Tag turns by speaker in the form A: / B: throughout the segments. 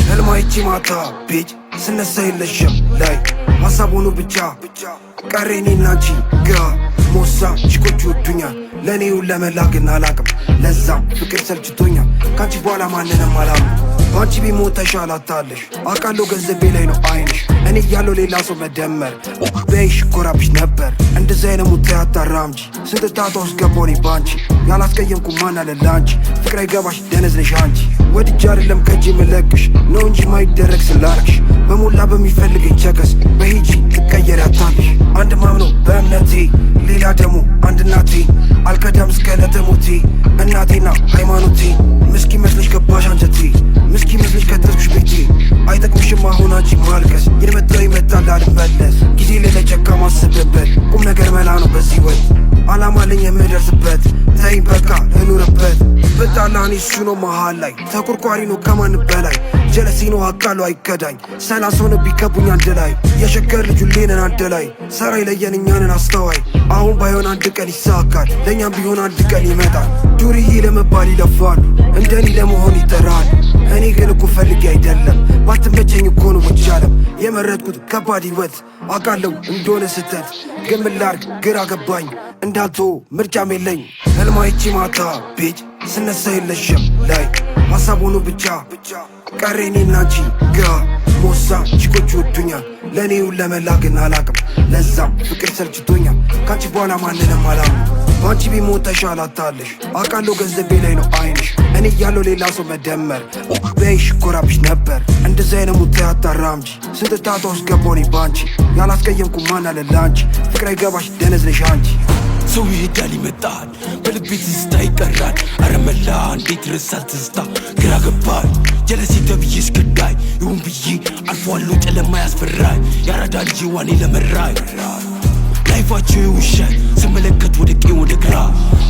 A: ህልማይቺ ማታ ቤጅ ስነሳ የለሽም ላይ ሀሳቡኑ ብቻ ቀሬኔና አንቺ ጋ ሞሳ ችኮች ይወዱኛል ለእኔውን ለመላግና አላቅም ለዛም ፍቅር ሰልችቶኛል ካንቺ በኋላ ማንንም አላምንም ባንቺ ቢሞት ተሻላታለሽ አውቃለሁ ገንዘቤ ላይ ነው አይንሽ እኔ እያለሁ ሌላ ሰው መደመር በይሽ ኮራብሽ ነበር እንደዚህ አይነት ሙት አታራምጂ ስንት ጣጣ ውስጥ ገባሁ እኔ ባንቺ ያላስቀየምኩ ማን አለ ላንቺ ፍቅር አይገባሽ ደነዝ ነሽ አንቺ ወድጄ አይደለም ከእጄ የምለቅሽ ነው እንጂ ማይደረግ ስላረግሽ በሞላ በሚፈልገኝ ቸከስ በሂጂ ትቀየሪያታለሽ አንድ ማምነው በእምነቴ ሌላ ደግሞ አንድ እናቴ አልከዳም እስከ ዕለተ ሞቴ እናቴና ሃይማኖቴ ምስኪ መስለሽ ገባሽ አንጀቴ ምስኪ መስለሽ ከተትኩሽ ቤቴ አይጠቅምሽም አሁን አንቺ ማልቀስ የመጣው ይመጣል አልመለስ ጊዜ ለለጨካ ማስብበት ቁም ነገር መላ ነው በዚህ ወት አላማ አለኝ የምደርስበት ተይኝ በቃ ልኑርበት ብጣላ እኔ እሱ ነው መሃል ላይ ተቆርቋሪ ነው ከማን በላይ ጀለሲ ነው አቃሉ አይከዳኝ ሰላሳ ሆነ ቢከቡኝ አንድ ላይ የሸገር ልጁ ሌነን አንድ ላይ ሰራ ይለየን እኛንን አስተዋይ አሁን ባይሆን አንድ ቀን ይሳካል ለእኛም ቢሆን አንድ ቀን ይመጣል ዱርዬ ለመባል ይለፋሉ እንደኔ ለመሆን ይጠራል እኔ ግን እኮ ፈልጌ አይደለም ባትመቸኝ እኮ ነው ብቻለም የመረጥኩት ከባድ ህይወት አውቃለሁ እንደሆነ ስተት ግን ምን ላድርግ ግራ ገባኝ እንዳልተው ምርጫም የለኝ ህልማይቺ ማታ ቤጅ ስነሳ የለሽም ላይ ሀሳቡኑ ብቻ ቀሬኔና አንቺ ጋ ሞሳ ችኮች ይወዱኛል ለእኔውን ለመላግና አላቅም ለዛም ፍቅር ሰልችቶኛል ካንቺ በኋላ ማንንም አላምንም ባንቺ ቢሞት ተሻላታለሽ አውቃለሁ ገንዘቤ ላይ ነው አይንሽ እኔ እያለሁ ሌላ ሰው መደመር በይሽ ኮራብሽ ነበር እንደዚህ አይነት ሙት አታራምጂ ስንት ጣጣ ውስጥ ገባሁ እኔ ባንቺ ያላስቀየምኩ ማን አለ ላንቺ ፍቅር አይገባሽ ደነዝ ነሽ አንቺ
B: ሰው ይሄዳል ይመጣል በልቤ ትዝታ ይቀራል አረመላ እንዴት ረሳል ትዝታ ግራ ገባኝ ጀለሲ ተብዬ እስክዳይ ይሁን ብዬ አልፏለሁ ጨለማ ያስፈራኝ ያራዳ ልጅ ዋኔ ለመራኝ ላይፋቸው የውሸት ስመለከት ወደ ቀኝ ወደ ግራ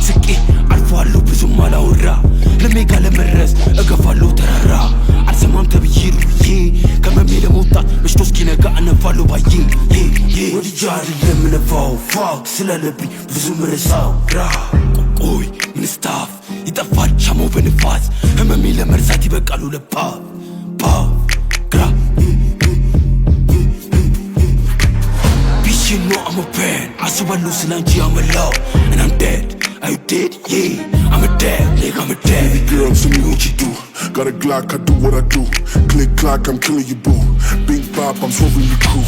B: ስቄ አልፏለሁ ብዙም አላወራ ለሜጋ ለመድረስ እገፋለሁ ተራራ አልሰማም ተብዬ ሩዬ ከመሜ ለመውጣት መሽቶ እስኪነጋ እነፋለሁ ባዬ ወድጄ አይደለም እነፋው ፋው ስላለብኝ ብዙ ምረሳው ግራ ቆይ ምንስታፍ ይጠፋል ሻማው በንፋስ ህመሜ ለመርሳት ይበቃሉ ለፓ ግራ You know I'm a fan አስባለሁ ስላንቺ ያመላው and I'm dead Are you dead? Yeah I'm a dead nigga I'm a dead
C: Baby girl tell me what you do Got a Glock I do what I do Click clock I'm killing you boo Big pop I'm swerving you crew